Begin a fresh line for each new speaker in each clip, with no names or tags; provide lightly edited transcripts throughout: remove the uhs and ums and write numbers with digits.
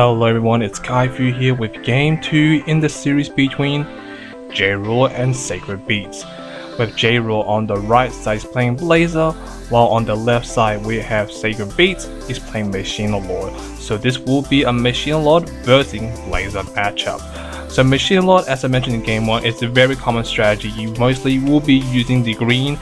Hello everyone, it's Kaifu here with Game 2 in the series between J-Rule and Sacred Beats. With J-Rule on the right side is playing Blazer, while on the left side we have Sacred Beats is playing Machina Lord. So this will be a Machina Lord versus Blazer matchup. So Machina Lord, as I mentioned in Game 1, is a very common strategy. You mostly will be using the green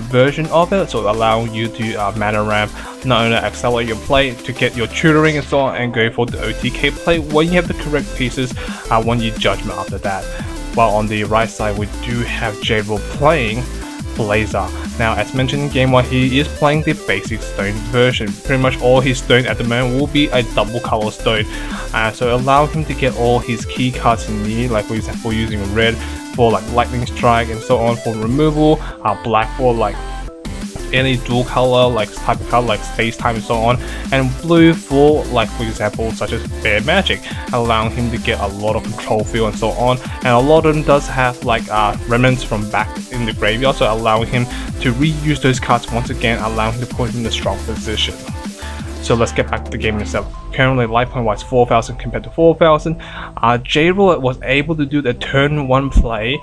version of it, so allowing you to mana ramp, not only accelerate your play to get your tutoring and so on, and go for the OTK play when you have the correct pieces when you judgment after that. While on the right side we do have J-Rule playing Blazer. Now, as mentioned in Game 1, he is playing the basic stone version. Pretty much all his stone at the moment will be a double color stone, so allow him to get all his key cards he needs, like for example using red for like lightning strike and so on for removal, black for like any dual color like type of color like space time and so on, and blue for like for example such as bear magic, allowing him to get a lot of control field and so on. And a lot of them does have like remnants from back in the graveyard, so allowing him to reuse those cards once again, allowing him to put him in a strong position. So let's get back to the game itself. Currently life point wise 4,000 compared to 4,000. J-Rule was able to do the turn 1 play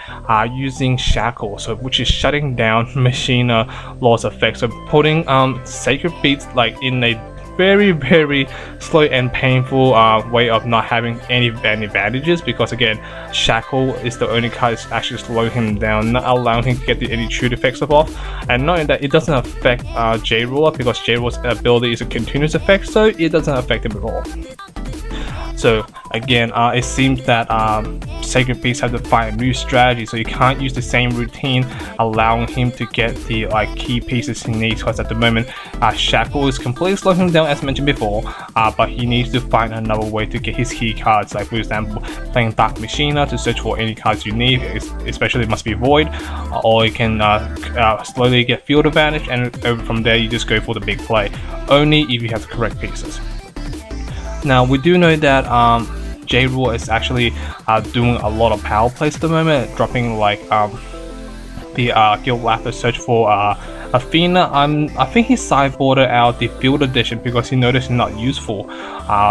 using Shackle, so which is shutting down Machina Lord's effect, so putting Sacred Beats like in a very slow and painful way of not having any advantages, because again Shackle is the only card that's actually slowing him down, not allowing him to get any true effects off. And knowing that it doesn't affect J-Ruler, because J-Rule's ability is a continuous effect, so it doesn't affect him at all. So again, it seems that Sacred Beasts have to find a new strategy, so you can't use the same routine, allowing him to get the key pieces he needs, because at the moment Shackle is completely slowing him down as mentioned before, but he needs to find another way to get his key cards, like for example playing Dark Machina to search for any cards you need, especially it must be Void, or you can slowly get field advantage, and over from there you just go for the big play, only if you have the correct pieces. Now we do know that J-Rule is actually doing a lot of power plays at the moment, dropping like the Guild Lapis search for Athena. I think he sideboarded out the Field Edition because he noticed it's not useful,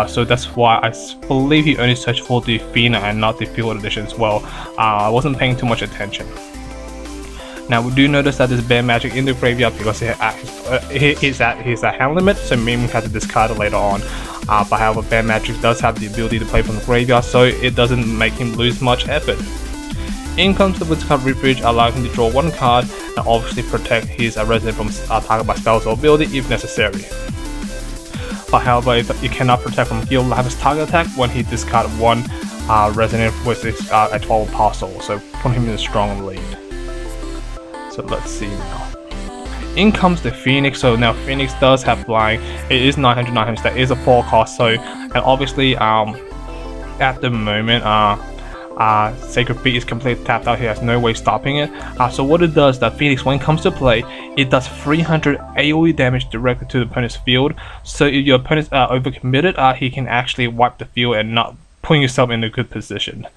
so that's why I believe he only searched for the Athena and not the Field Edition as well. I wasn't paying too much attention. Now we do notice that there's bear magic in the graveyard because he's at his hand limit, so maybe we have to discard it later on. But however, bear magic does have the ability to play from the graveyard, so it doesn't make him lose much effort. In comes the Wizard Refuge, allowing him to draw 1 card and obviously protect his resident from target by spells or ability if necessary. But however, you cannot protect from Guild Lapis target attack when he discards 1 resident with his a 12 parcel, so put him in a strong lead. So let's see now. In comes the Phoenix. So now Phoenix does have flying. It is 900, that is a 4 cost. So, and obviously at the moment Sacred Beat is completely tapped out. He has no way stopping it. So what it does, that Phoenix when it comes to play, it does 300 AoE damage directly to the opponent's field. So if your opponent's overcommitted, he can actually wipe the field and not putting yourself in a good position.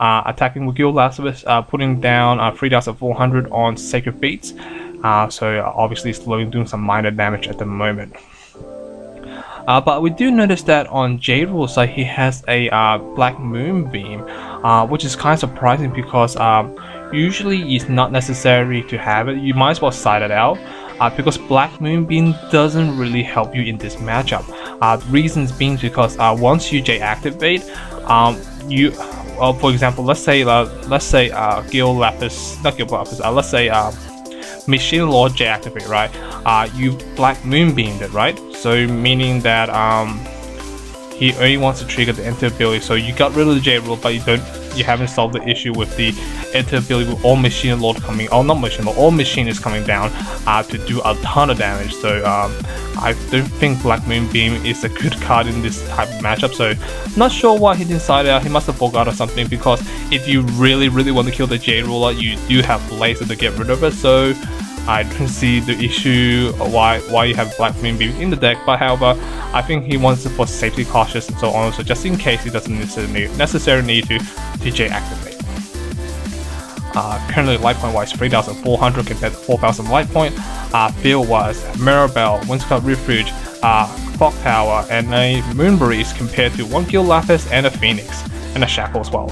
Attacking with Guild Lapis, putting down 3,400 on Sacred Beats, so obviously slowing doing some minor damage at the moment. But we do notice that on J-Rule's side he has a Black Moonbeam, which is kind of surprising because usually it's not necessary to have it. You might as well side it out, because Black Moonbeam doesn't really help you in this matchup. Reasons being because once you J-activate, for example, let's say Guild Lapis, not Guild Lapis, let's say Machina Lord J-activate, right? You Black Moonbeamed it, right? So meaning that he only wants to trigger the enter ability. So you got rid of the J-Rule, but you haven't solved the issue with the enter ability with all Machina Lord coming, or not Machina Lord, all Machines coming down to do a ton of damage. So I don't think Black Moonbeam is a good card in this type of matchup. So not sure why he didn't side it out. He must have forgot or something, because if you really want to kill the J-Ruler, you do have Blazer to get rid of it. So I don't see the issue why you have Black Moonbeam in the deck. But however, I think he wants it for safety cautious and so on, so just in case he doesn't necessarily need to TJ activate. Currently life point wise 3,400 compared to 4,000 life point. Field wise Mirabelle, Wizard Refuge, Clock Tower and a Moon Breeze compared to 1 Gil Lapis and a Phoenix. And a Shackle as well,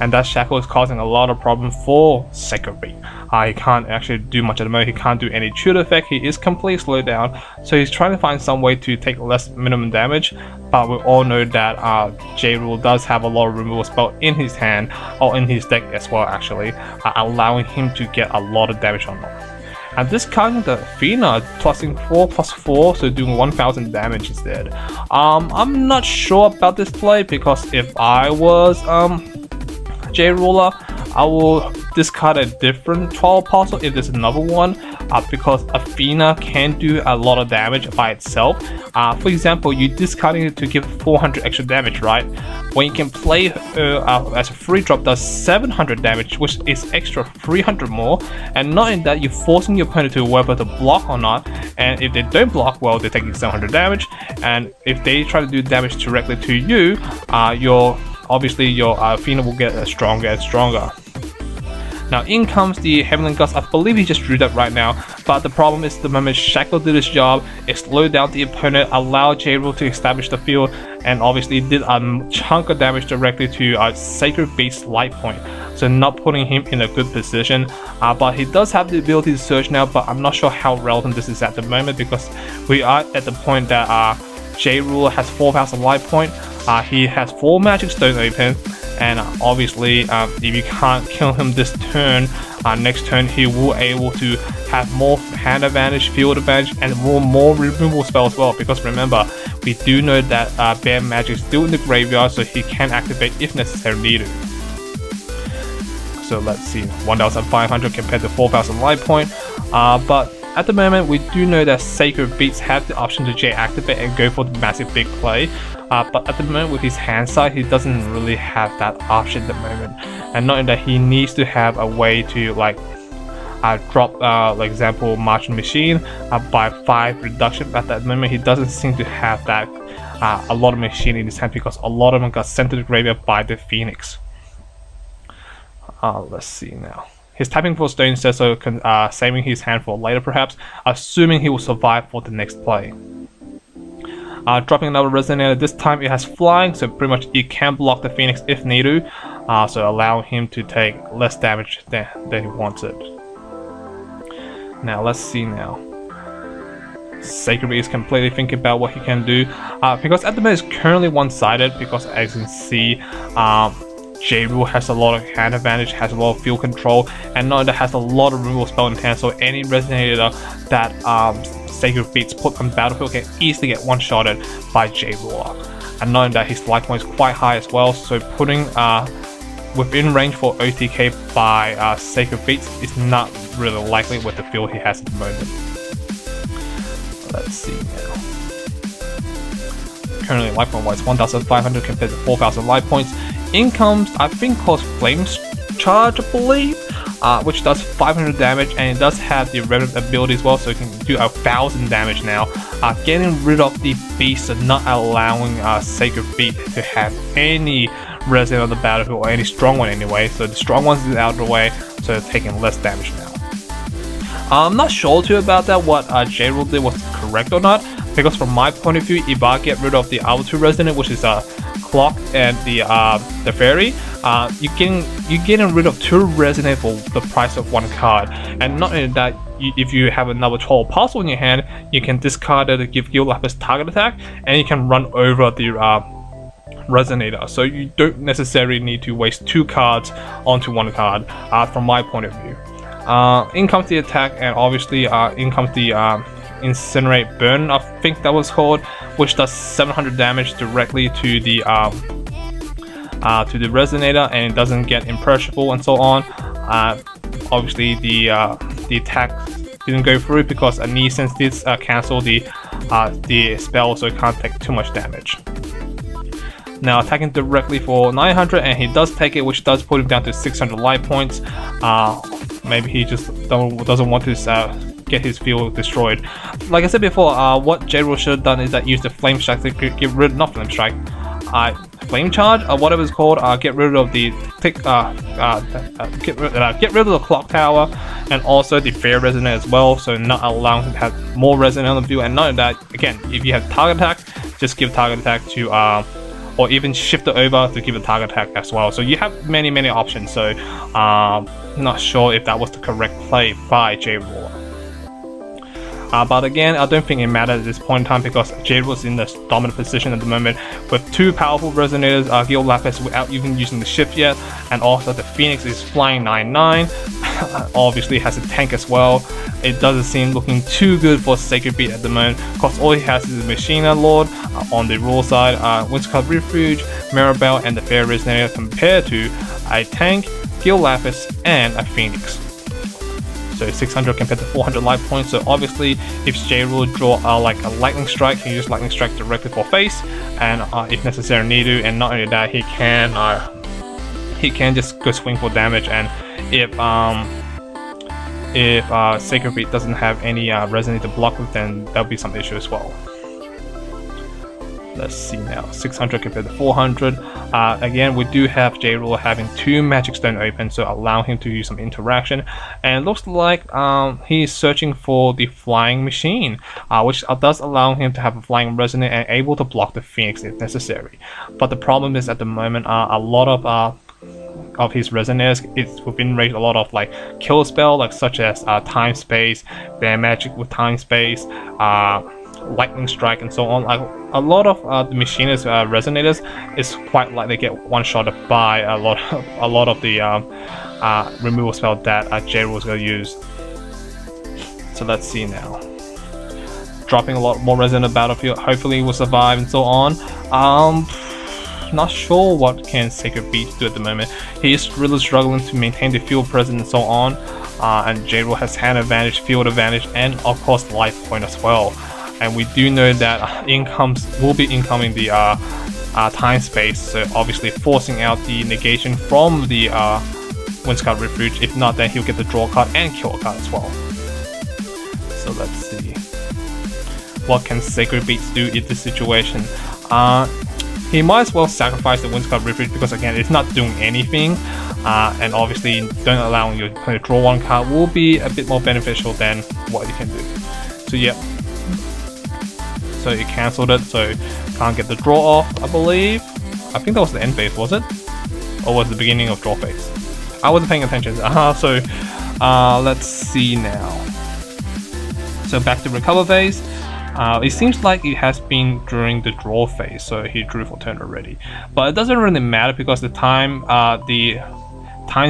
and that Shackle is causing a lot of problem for Sacred Beat. He can't actually do much at the moment. He can't do any tutor effect. He is completely slowed down, so he's trying to find some way to take less minimum damage. But we all know that J. Rule does have a lot of removal spell in his hand, or in his deck as well actually, allowing him to get a lot of damage on them. And discarding the Athena, plusing 4/4, so doing 1000 damage instead. I'm not sure about this play, because if I was J Ruler, I will discard a different 12 Apostle if there's another one, because Athena can do a lot of damage by itself. For example, you're discarding it to give 400 extra damage, right? When you can play her as a free drop, does 700 damage, which is extra 300 more, and not in that, you're forcing your opponent to whether to block or not, and if they don't block, well, they're taking 700 damage, and if they try to do damage directly to you, obviously your Athena will get stronger and stronger. Now in comes the Heavenly Gust. I believe he just drew that right now, but the problem is the moment Shackle did his job, it slowed down the opponent, allowed J Rule to establish the field, and obviously did a chunk of damage directly to Sacred Beast's light point, so not putting him in a good position. But he does have the ability to surge now, but I'm not sure how relevant this is at the moment, because we are at the point that J Rule has 4000 light point, he has 4 Magic Stone open, and obviously if you can't kill him this turn, next turn he will able to have more hand advantage, field advantage, and more removal spell as well, because remember, we do know that Bear Magic is still in the graveyard, so he can activate if necessary needed. So let's see, 1500 compared to 4000 light point, but at the moment we do know that Sacred Beats have the option to J-activate and go for the massive big play, but at the moment with his hand size, he doesn't really have that option at the moment, and not in that he needs to have a way to like drop, like example, Machina by 5 reduction. At that moment he doesn't seem to have that a lot of Machine in his hand, because a lot of them got sent to the graveyard by the Phoenix. Let's see now. His tapping for Stone says so, saving his hand for later perhaps, assuming he will survive for the next play. Dropping another Resonator, this time it has flying, so pretty much it can block the Phoenix if needed, so allowing him to take less damage than he wanted. Now let's see now. Sacred Beast is completely thinking about what he can do, because at the moment it's currently one-sided, because as you can see, J Rule has a lot of hand advantage, has a lot of field control, and not that has a lot of removal spell in hand, so any Resonator that Sacred Beats put on the battlefield can easily get one-shotted by J Rule. And knowing that his life point is quite high as well, so putting within range for OTK by Sacred Beats is not really likely with the field he has at the moment. Let's see now. Currently life point wise 1500 compared to 4000 life points. In comes, I think, called Flame Charge, I believe, which does 500 damage, and it does have the Revenant ability as well, so it can do 1000 damage now, getting rid of the beast and not allowing Sacred Beat to have any resident on the battlefield, or any strong one anyway, so the strong ones is out of the way, so they're taking less damage now. I'm not sure too about that, what J Rule did was correct or not, because from my point of view, if I get rid of the other 2 resident, which is Clock and the Fairy, you're getting rid of 2 resident for the price of 1 card, and not only that, if you have another 12 Apostle in your hand, you can discard it to give Gil Lapis target attack, and you can run over the Resonator, so you don't necessarily need to waste 2 cards onto 1 card, from my point of view. In comes the attack, and obviously in comes the Incinerate Burn, I think that was called, which does 700 damage directly to the Resonator, and it doesn't get imperishable and so on. Obviously the attack didn't go through because Anisens did cancel the spell, so it can't take too much damage. Now attacking directly for 900, and he does take it, which does put him down to 600 life points. Maybe he just doesn't want to get his field destroyed. Like I said before, what J Rule should have done is that use the Flame Strike to get rid, not Flame Strike, Flame Charge, or whatever it's called. Get rid of the get rid of the Clock Tower, and also the Fair Resonant as well, so not allowing him to have more Resonant on the field. And not that, again, if you have target attack, just give target attack to or even shift it over to give a target attack as well. So you have many options. So not sure if that was the correct play by J-Raw. But again, I don't think it matters at this point in time because J-Raw is in the dominant position at the moment with 2 powerful resonators, Gil Lapis without even using the shift yet, and also the Phoenix is flying 9/9. Obviously has a tank as well. It doesn't seem looking too good for Sacred Beat at the moment because all he has is a Machina Lord on the raw side, Windscarred Refuge, Mirabelle, and the Fair Resonator compared to a tank, Gil Lapis, and a Phoenix. So 600 compared to 400 life points. So obviously, if J-Raw draw like a lightning strike, he can use lightning strike directly for face, and if necessary, need to. And not only that, he can just go swing for damage. And if Sacred Beat doesn't have any resonate to block with, then there'll be some issue as well. Let's see now, 600 compared to 400. Again, we do have J-Raw having 2 Magic Stone open, so allowing him to use some interaction. And it looks like he's searching for the Flying Machine, which does allow him to have a Flying Resonant and able to block the Phoenix if necessary. But the problem is at the moment, a lot of his resonators is within range a lot of like kill spell, like such as Time Space, Bear Magic with Time Space, Lightning Strike, and so on. Like a lot of the Machina's resonators is quite like they get one-shotted by a lot of the removal spell that J-Raw is going to use. So let's see now. Dropping a lot more resonant battlefield. Hopefully, will survive and so on. Not sure what can Sacred Beat do at the moment. He is really struggling to maintain the field presence and so on. And J-Raw has hand advantage, field advantage, and of course life point as well. And we do know that will be incoming the Time Space, so obviously forcing out the negation from the Windscarred Refuge. If not, then he'll get the draw card and kill card as well. So let's see. What can Sacred Beats do in this situation? He might as well sacrifice the Windscarred Refuge because again, it's not doing anything. And obviously, don't allowing you to draw 1 card will be a bit more beneficial than what you can do. So yeah. So it cancelled it, so can't get the draw off, I believe. I think that was the end phase, was it? Or was it the beginning of draw phase? I wasn't paying attention. So let's see now. So back to recover phase. It seems like it has been during the draw phase, so he drew for turn already. But it doesn't really matter because the time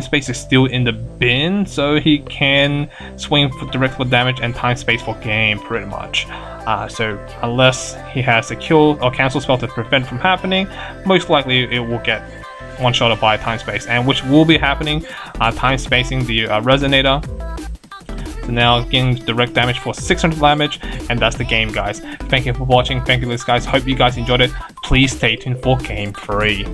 space is still in the bin, so he can swing for direct for damage and time space for game pretty much. So unless he has a kill or cancel spell to prevent from happening, most likely it will get one-shotted by time space, and which will be happening. Time spacing the resonator. So now getting direct damage for 600 damage, and that's the game, guys. Thank you for watching. Thank you, guys. Hope you guys enjoyed it. Please stay tuned for game 3.